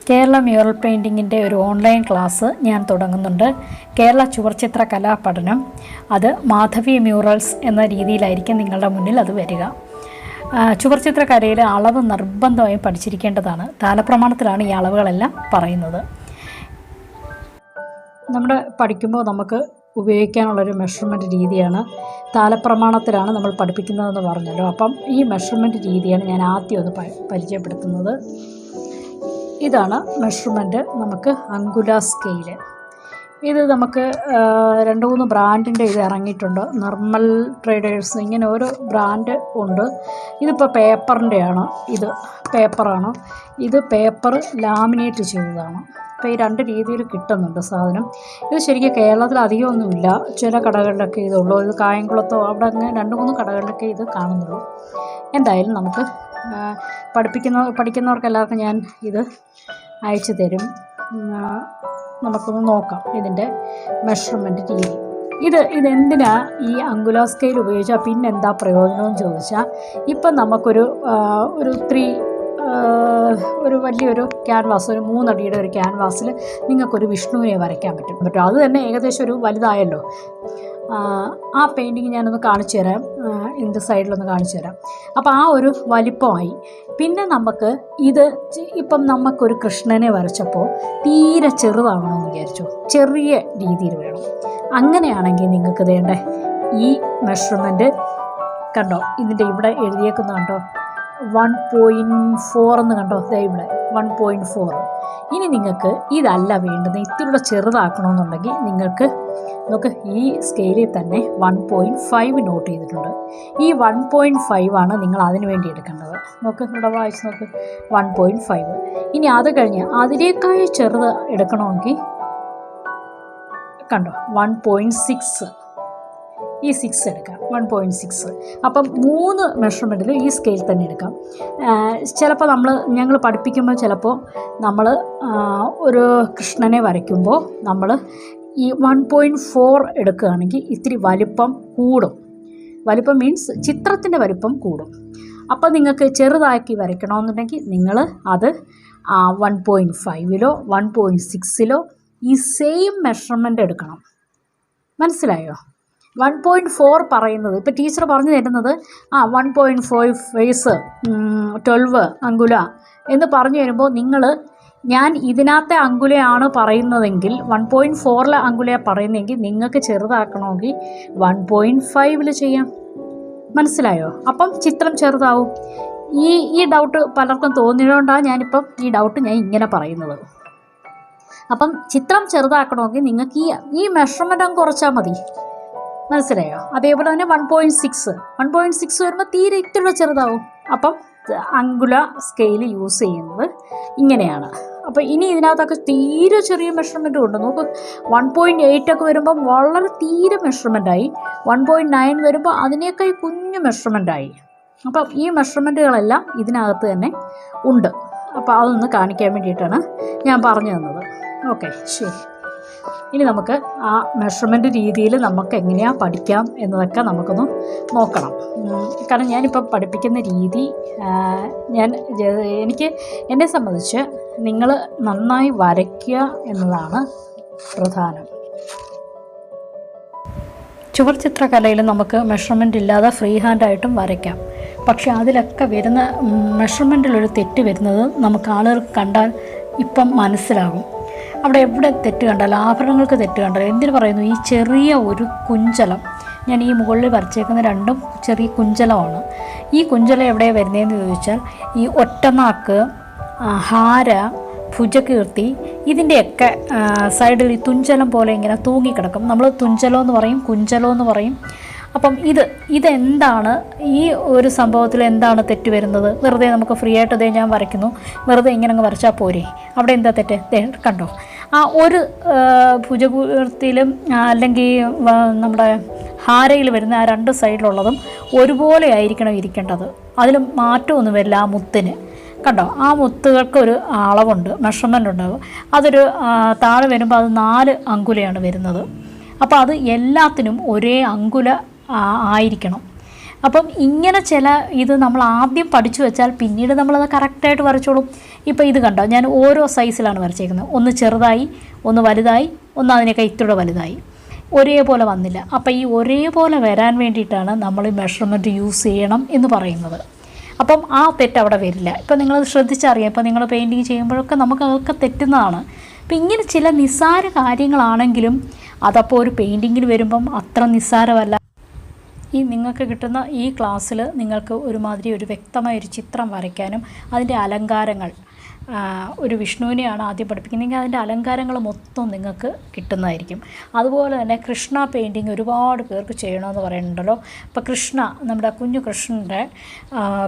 Kerala mural പെയിൻറ്റിങ്ങിൻ്റെ ഒരു online class ഞാൻ തുടങ്ങുന്നുണ്ട്. കേരള ചുവർച്ചിത്ര കലാപഠനം, അത് മാധവി മ്യൂറൽസ് എന്ന രീതിയിലായിരിക്കും നിങ്ങളുടെ മുന്നിൽ അത് വരിക. ചുവർച്ചിത്ര കലയിൽ അളവ് നിർബന്ധമായും പഠിച്ചിരിക്കേണ്ടതാണ്. താലപ്രമാണത്തിലാണ് ഈ അളവുകളെല്ലാം പറയുന്നത്. പഠിക്കുമ്പോൾ നമുക്ക് ഉപയോഗിക്കാനുള്ളൊരു മെഷർമെൻറ്റ് രീതിയാണ് താലപ്രമാണത്തിലാണ് നമ്മൾ പഠിപ്പിക്കുന്നതെന്ന് പറഞ്ഞല്ലോ. അപ്പം ഈ മെഷർമെൻറ്റ് രീതിയാണ് ഞാൻ ആദ്യം ഒന്ന് പരിചയപ്പെടുത്തുന്നത്. ഇതാണ് മെഷർമെൻറ്റ്. നമുക്ക് അങ്കുല സ്കെയില്. ഇത് നമുക്ക് 2-3 ബ്രാൻഡിൻ്റെ ഇത് ഇറങ്ങിയിട്ടുണ്ട്. നിർമ്മൽ ട്രേഡേഴ്സ്, ഇങ്ങനെ ഓരോ ബ്രാൻഡ് ഉണ്ട്. ഇതിപ്പോൾ പേപ്പറിൻ്റെയാണ്. ഇത് പേപ്പറാണ്. ഇത് പേപ്പർ ലാമിനേറ്റ് ചെയ്തതാണ്. അപ്പോൾ ഈ 2 രീതിയിൽ കിട്ടുന്നുണ്ട് സാധനം. ഇത് ശരിക്കും കേരളത്തിൽ അധികമൊന്നുമില്ല. ചില കടകളിലൊക്കെ ഇതുള്ളൂ. ഇത് കായംകുളത്തോ അവിടെ അങ്ങനെ 2-3 കടകളിലൊക്കെ ഇത് കാണുന്നുള്ളൂ. എന്തായാലും നമുക്ക് പഠിക്കുന്നവർക്ക് എല്ലാവർക്കും ഞാൻ ഇത് അയച്ചു തരും. നമുക്കൊന്ന് നോക്കാം ഇതിൻ്റെ മെഷർമെൻറ്റ് രീതി. ഇതെന്തിനാ ഈ അങ്കുല സ്കെയിൽ ഉപയോഗിച്ചാൽ പിന്നെന്താ പ്രയോജനമെന്ന് ചോദിച്ചാൽ, ഇപ്പം നമുക്കൊരു ഒരു വലിയൊരു ക്യാൻവാസ്, ഒരു 3 അടിയുടെ ഒരു ക്യാൻവാസിൽ നിങ്ങൾക്കൊരു വിഷ്ണുവിനെ വരയ്ക്കാൻ പറ്റും. അത് തന്നെ ഏകദേശം ഒരു വലുതായല്ലോ. ആ പെയിൻറ്റിങ് ഞാനൊന്ന് കാണിച്ചു തരാം. ഇതിൻ്റെ സൈഡിലൊന്ന് കാണിച്ചു തരാം. അപ്പോൾ ആ ഒരു വലിപ്പമായി. പിന്നെ നമുക്ക് ഇപ്പം നമുക്കൊരു കൃഷ്ണനെ വരച്ചപ്പോൾ തീരെ ചെറുതാകണമെന്ന് വിചാരിച്ചു, ചെറിയ രീതിയിൽ വേണം. അങ്ങനെയാണെങ്കിൽ നിങ്ങൾക്ക് വേണ്ട ഈ മെഷർമെൻറ്റ് കണ്ടോ, ഇതിൻ്റെ ഇവിടെ എഴുതിയേക്കുന്ന കണ്ടോ, 1.4 എന്ന് കണ്ടോ, ഇവിടെ 1.4. ഇനി നിങ്ങൾക്ക് ഇതല്ല വേണ്ടത്, ഇത്തിരി ചെറുതാക്കണമെന്നുണ്ടെങ്കിൽ നിങ്ങൾക്ക് ഈ സ്കെയിലിൽ തന്നെ 1.5 നോട്ട് ചെയ്തിട്ടുണ്ട്. ഈ 1.5 ആണ് നിങ്ങൾ അതിന് വേണ്ടി എടുക്കേണ്ടത്. ഇവിടെ വായിച്ച് നോക്ക്, 1.5. ഇനി അത് കഴിഞ്ഞ് അതിനേക്കാൾ ചെറുത് എടുക്കണമെങ്കിൽ കണ്ടോ 1.6, ഈ 6 എടുക്കാം, 1.6. അപ്പം 3 മെഷർമെൻറ്റിൽ ഈ സ്കെയിൽ തന്നെ എടുക്കാം. ചിലപ്പോൾ ഞങ്ങൾ പഠിപ്പിക്കുമ്പോൾ ചിലപ്പോൾ നമ്മൾ ഒരു കൃഷ്ണനെ വരയ്ക്കുമ്പോൾ നമ്മൾ ഈ 1.4 എടുക്കുകയാണെങ്കിൽ ഇത്തിരി വലിപ്പം കൂടും. വലിപ്പം മീൻസ് ചിത്രത്തിൻ്റെ വലിപ്പം കൂടും. അപ്പോൾ നിങ്ങൾക്ക് ചെറുതാക്കി വരയ്ക്കണമെന്നുണ്ടെങ്കിൽ നിങ്ങൾ അത് 1.5ലോ 1.6ലോ ഈ സെയിം മെഷർമെൻറ്റ് എടുക്കണം. മനസ്സിലായോ? 1.4 പറയുന്നത്, ഇപ്പോൾ ടീച്ചർ പറഞ്ഞു തരുന്നത് 1.5 ഫേസ് 12 അങ്കുല എന്ന് പറഞ്ഞു തരുമ്പോൾ ഞാൻ ഇതിനകത്തെ അങ്കുലയാണ് പറയുന്നതെങ്കിൽ 1.4 അങ്കുലയാണ് പറയുന്നതെങ്കിൽ നിങ്ങൾക്ക് ചെറുതാക്കണമെങ്കിൽ 1.5 ചെയ്യാം. മനസ്സിലായോ? അപ്പം ചിത്രം ചെറുതാവും. ഈ ഡൗട്ട് പലർക്കും തോന്നിയതുകൊണ്ടാണ് ഞാനിപ്പം ഈ ഡൗട്ട് ഞാൻ ഇങ്ങനെ പറയുന്നത്. അപ്പം ചിത്രം ചെറുതാക്കണമെങ്കിൽ നിങ്ങൾക്ക് ഈ മെഷർമെൻറ്റ് അങ്ങ് കുറച്ചാൽ മതി. മനസ്സിലായോ? അതേപോലെ തന്നെ 1.6 വരുമ്പോൾ തീരെ ഇത്തിരി ചെറുതാവും. അപ്പം അങ്കുല സ്കെയിൽ യൂസ് ചെയ്യുന്നത് ഇങ്ങനെയാണ്. അപ്പോൾ ഇനി ഇതിനകത്തൊക്കെ തീരെ ചെറിയ മെഷർമെൻറ്റും ഉണ്ട്. 1.8 ഒക്കെ വരുമ്പം വളരെ തീരെ മെഷർമെൻറ്റായി. 1.9 വരുമ്പോൾ അതിനേക്കാൾ കുഞ്ഞു മെഷർമെൻറ്റായി. അപ്പം ഈ മെഷർമെൻറ്റുകളെല്ലാം ഇതിനകത്ത് തന്നെ ഉണ്ട്. അപ്പോൾ അതൊന്ന് കാണിക്കാൻ വേണ്ടിയിട്ടാണ് ഞാൻ പറഞ്ഞു തന്നത്. ഓക്കെ, ശരി. ഇനി നമുക്ക് ആ മെഷർമെൻറ്റ് രീതിയിൽ നമുക്ക് എങ്ങനെയാണ് പഠിക്കാം എന്നതൊക്കെ നമുക്കൊന്ന് നോക്കണം. കാരണം ഞാനിപ്പോൾ പഠിപ്പിക്കുന്ന രീതി എന്നെ സംബന്ധിച്ച് നിങ്ങൾ നന്നായി വരയ്ക്കുക എന്നതാണ് പ്രധാനം. ചുവർച്ചിത്രകലയിൽ നമുക്ക് മെഷർമെൻറ്റ് ഇല്ലാതെ ഫ്രീ ഹാൻഡായിട്ടും വരയ്ക്കാം. പക്ഷേ അതിലൊക്കെ വരുന്ന മെഷർമെൻറ്റിലൊരു തെറ്റ് വരുന്നത് നമുക്ക് ആളുകൾക്ക് കണ്ടാൽ ഇപ്പം മനസ്സിലാകും. അവിടെ എവിടെ തെറ്റ് കണ്ടാൽ, ആഭരണങ്ങൾക്ക് തെറ്റ് കണ്ടാൽ, എന്തിനു പറയുന്നു, ഈ ചെറിയ ഒരു കുഞ്ചലം, ഞാൻ ഈ മുകളിൽ വരച്ചേക്കുന്ന 2 ചെറിയ കുഞ്ചലമാണ്. ഈ കുഞ്ചലം എവിടെയാണ് വരുന്നതെന്ന് ചോദിച്ചാൽ, ഈ ഒറ്റനാക്ക്, ഹാര, ഭുജകീർത്തി, ഇതിൻ്റെയൊക്കെ സൈഡിൽ ഈ തുഞ്ചലം പോലെ ഇങ്ങനെ തൂങ്ങിക്കിടക്കും. നമ്മൾ തുഞ്ചലം എന്ന് പറയും, കുഞ്ചലം എന്ന് പറയും. അപ്പം ഇതെന്താണ്, ഈ ഒരു സംഭവത്തിൽ എന്താണ് തെറ്റ് വരുന്നത്? വെറുതെ നമുക്ക് ഫ്രീ ആയിട്ട് ഞാൻ വരയ്ക്കുന്നു, വെറുതെ ഇങ്ങനെ അങ്ങ് വരച്ചാൽ പോരെ? അവിടെ എന്താ തെറ്റ്? കണ്ടോ, ആ ഒരു ഭുജകീർത്തിയിലും അല്ലെങ്കിൽ നമ്മുടെ ഹാരയിൽ വരുന്ന ആ 2 സൈഡിലുള്ളതും ഒരുപോലെ ആയിരിക്കണം ഇരിക്കേണ്ടത്. അതിൽ മാറ്റമൊന്നും വരില്ല ആ മുത്തിന്. കണ്ടോ, ആ മുത്തുകൾക്ക് ഒരു അളവുണ്ട്, മെഷർമെൻ്റ് ഉണ്ടാവും. അതൊരു താഴെ വരുമ്പോൾ അത് 4 അങ്കുലയാണ് വരുന്നത്. അപ്പോൾ അത് എല്ലാത്തിനും ഒരേ അങ്കുല ആയിരിക്കണം. അപ്പം ഇങ്ങനെ ചില ഇത് നമ്മൾ ആദ്യം പഠിച്ചു വെച്ചാൽ പിന്നീട് നമ്മളത് കറക്റ്റായിട്ട് വരച്ചോളും. ഇപ്പോൾ ഇത് കണ്ടോ, ഞാൻ ഓരോ സൈസിലാണ് വരച്ചേക്കുന്നത്. ഒന്ന് ചെറുതായി, ഒന്ന് വലുതായി, ഒന്ന് അതിനേക്കാൾ ഇത്തിരി വലുതായി, ഒരേപോലെ വന്നില്ല. അപ്പോൾ ഈ ഒരേപോലെ വരാൻ വേണ്ടിയിട്ടാണ് നമ്മൾ ഈ മെഷർമെൻറ്റ് യൂസ് ചെയ്യണം എന്ന് പറയുന്നത്. അപ്പം ആ തെറ്റ് അവിടെ വരില്ല. ഇപ്പോൾ നിങ്ങളത് ശ്രദ്ധിച്ചറിയാം. ഇപ്പോൾ നിങ്ങൾ പെയിൻറ്റിങ് ചെയ്യുമ്പോഴൊക്കെ നമുക്ക് അതൊക്കെ തെറ്റുന്നതാണ്. അപ്പം ഇങ്ങനെ ചില നിസ്സാര കാര്യങ്ങളാണെങ്കിലും അതപ്പോൾ ഒരു പെയിൻറ്റിങ്ങിൽ വരുമ്പം അത്ര നിസ്സാരമല്ല. ഈ നിങ്ങൾക്ക് കിട്ടുന്ന ഈ ക്ലാസ്സിൽ നിങ്ങൾക്ക് ഒരുമാതിരി ഒരു വ്യക്തമായൊരു ചിത്രം വരയ്ക്കാനും അതിൻ്റെ അലങ്കാരങ്ങൾ, ഒരു വിഷ്ണുവിനെയാണ് ആദ്യം പഠിപ്പിക്കുന്നതെങ്കിൽ അതിൻ്റെ അലങ്കാരങ്ങൾ മൊത്തം നിങ്ങൾക്ക് കിട്ടുന്നതായിരിക്കും. അതുപോലെ തന്നെ കൃഷ്ണ പെയിൻറ്റിങ് ഒരുപാട് പേർക്ക് ചെയ്യണമെന്ന് പറയുന്നുണ്ടല്ലോ. അപ്പോൾ കൃഷ്ണ, നമ്മുടെ കുഞ്ഞു കൃഷ്ണൻ്റെ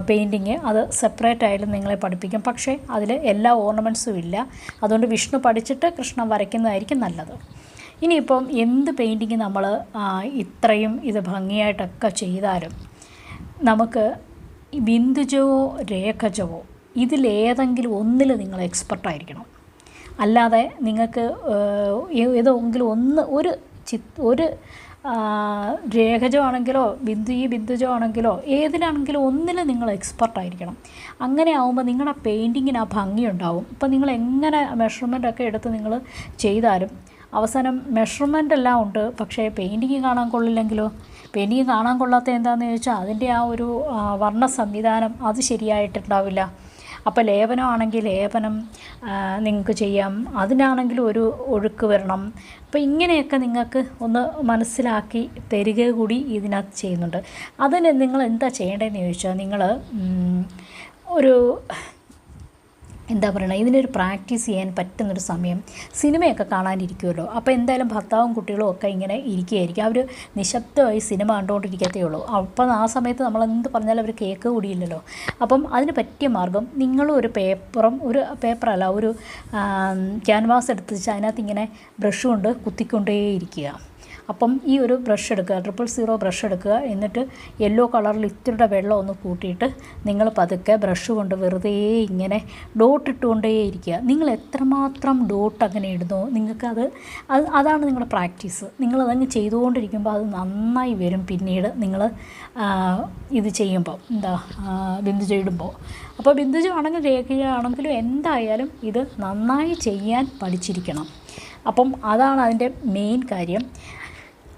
പെയിൻറ്റിങ് അത് സെപ്പറേറ്റ് ആയാലും നിങ്ങളെ പഠിപ്പിക്കും. പക്ഷേ അതിൽ എല്ലാ ഓർണമെൻറ്റ്സും ഇല്ല. അതുകൊണ്ട് വിഷ്ണു പഠിച്ചിട്ട് കൃഷ്ണ വരയ്ക്കുന്നതായിരിക്കും നല്ലത്. ഇനിയിപ്പം എന്ത് പെയിൻറ്റിങ് നമ്മൾ ഇത്രയും ഇത് ഭംഗിയായിട്ടൊക്കെ ചെയ്താലും നമുക്ക് ബിന്ദുജവോ രേഖജവോ ഇതിലേതെങ്കിലും ഒന്നിൽ നിങ്ങൾ എക്സ്പെർട്ടായിരിക്കണം. അല്ലാതെ നിങ്ങൾക്ക് ഏതെങ്കിലും ഒരു രേഖജോ ആണെങ്കിലോ ബിന്ദുജോ ആണെങ്കിലോ ഏതിലാണെങ്കിലും ഒന്നിൽ നിങ്ങൾ എക്സ്പെർട്ടായിരിക്കണം. അങ്ങനെ ആകുമ്പോൾ നിങ്ങളുടെ പെയിൻറ്റിങ്ങിന് ആ ഭംഗിയുണ്ടാവും. ഇപ്പം നിങ്ങൾ എങ്ങനെ മെഷർമെൻറ്റൊക്കെ എടുത്ത് നിങ്ങൾ ചെയ്താലും അവസാനം മെഷർമെൻ്റ് എല്ലാം ഉണ്ട്, പക്ഷേ പെയിൻറ്റിങ് കാണാൻ കൊള്ളില്ലെങ്കിലോ? പെയിൻറ്റിങ് കാണാൻ കൊള്ളാത്ത എന്താണെന്ന് ചോദിച്ചാൽ അതിൻ്റെ ആ ഒരു വർണ്ണ സംവിധാനം അത് ശരിയായിട്ടുണ്ടാവില്ല. അപ്പോൾ ലേപനമാണെങ്കിൽ ലേപനം നിങ്ങൾക്ക് ചെയ്യാം, അതിനാണെങ്കിലും ഒരു ഒഴുക്ക് വരണം. അപ്പോൾ ഇങ്ങനെയൊക്കെ നിങ്ങൾക്ക് ഒന്ന് മനസ്സിലാക്കി തരിക കൂടി ഇതിനകത്ത് ചെയ്യുന്നുണ്ട്. അതിന് നിങ്ങൾ എന്താ ചെയ്യേണ്ടതെന്ന് ചോദിച്ചാൽ നിങ്ങൾ ഒരു എന്താ പറയുക, ഇതിനൊരു പ്രാക്ടീസ് ചെയ്യാൻ പറ്റുന്നൊരു സമയം സിനിമയൊക്കെ കാണാനിരിക്കുമല്ലോ. അപ്പോൾ എന്തായാലും ഭർത്താവും കുട്ടികളും ഒക്കെ ഇങ്ങനെ ഇരിക്കുകയായിരിക്കും. അവർ നിശബ്ദമായി സിനിമ കണ്ടുകൊണ്ടിരിക്കത്തേ ഉള്ളൂ. അപ്പം ആ സമയത്ത് നമ്മളെന്ത് പറഞ്ഞാലും അവർ കേക്ക് കൂടിയില്ലല്ലോ. അപ്പം അതിന് പറ്റിയ മാർഗം, നിങ്ങളും ഒരു പേപ്പറല്ല ഒരു ക്യാൻവാസ് എടുത്ത് വെച്ച് അതിനകത്ത് ഇങ്ങനെ ബ്രഷ് കൊണ്ട് കുത്തിക്കൊണ്ടേയിരിക്കുക. അപ്പം ഈ ഒരു ബ്രഷ് എടുക്കുക, 000 ബ്രഷ് എടുക്കുക. എന്നിട്ട് യെല്ലോ കളറിൽ ഇത്തിരിയുടെ വെള്ളം ഒന്ന് കൂട്ടിയിട്ട് നിങ്ങൾ പതുക്കെ ബ്രഷ് കൊണ്ട് വെറുതെ ഇങ്ങനെ ഡോട്ട് ഇട്ടുകൊണ്ടേയിരിക്കുക. നിങ്ങൾ എത്രമാത്രം ഡോട്ട് അങ്ങനെ ഇടുന്നോ നിങ്ങൾക്കത് അതാണ് നിങ്ങളുടെ പ്രാക്ടീസ്. നിങ്ങളതങ്ങ് ചെയ്തുകൊണ്ടിരിക്കുമ്പോൾ അത് നന്നായി വരും. പിന്നീട് നിങ്ങൾ ഇത് ചെയ്യുമ്പോൾ ബിന്ദുജ ഇടുമ്പോൾ. അപ്പോൾ ബിന്ദുജ ആണെങ്കിലും രേഖയാണെങ്കിലും എന്തായാലും ഇത് നന്നായി ചെയ്യാൻ പഠിച്ചിരിക്കണം. അപ്പം അതാണ് അതിൻ്റെ മെയിൻ കാര്യം.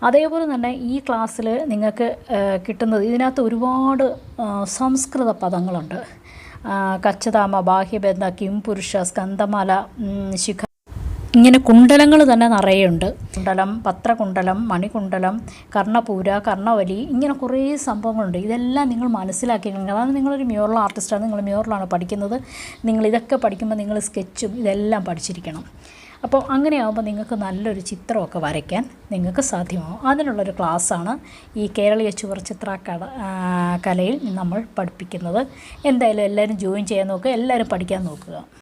അതേപോലെ തന്നെ ഈ ക്ലാസ്സിൽ നിങ്ങൾക്ക് കിട്ടുന്നത്, ഇതിനകത്ത് ഒരുപാട് സംസ്കൃത പദങ്ങളുണ്ട്. കച്ചതാമ, ബാഹ്യബന്ധ, കിംപുരുഷ, സ്കന്ധമാല, ശിഖ, ഇങ്ങനെ കുണ്ടലങ്ങൾ തന്നെ നിറയുണ്ട്. കുണ്ടലം, പത്രകുണ്ടലം, മണികുണ്ടലം, കർണപൂര, കർണവലി, ഇങ്ങനെ കുറേ സംഭവങ്ങളുണ്ട്. ഇതെല്ലാം നിങ്ങൾ മനസ്സിലാക്കിയിരിക്കണം. അതാണ് നിങ്ങളൊരു മ്യൂറൽ ആർട്ടിസ്റ്റാണ്, നിങ്ങൾ മ്യൂറലാണ് പഠിക്കുന്നത്. നിങ്ങളിതൊക്കെ പഠിക്കുമ്പോൾ നിങ്ങൾ സ്കെച്ചും ഇതെല്ലാം പഠിച്ചിരിക്കണം. അപ്പോൾ അങ്ങനെയാകുമ്പോൾ നിങ്ങൾക്ക് നല്ലൊരു ചിത്രമൊക്കെ വരയ്ക്കാൻ നിങ്ങൾക്ക് സാധ്യമാകും. അതിനുള്ളൊരു ക്ലാസ്സാണ് ഈ കേരളീയ ചുവർച്ചിത്ര കലയിൽ നമ്മൾ പഠിപ്പിക്കുന്നത്. എന്തായാലും എല്ലാവരും ജോയിൻ ചെയ്യാൻ നോക്കുക, എല്ലാവരും പഠിക്കാൻ നോക്കുക.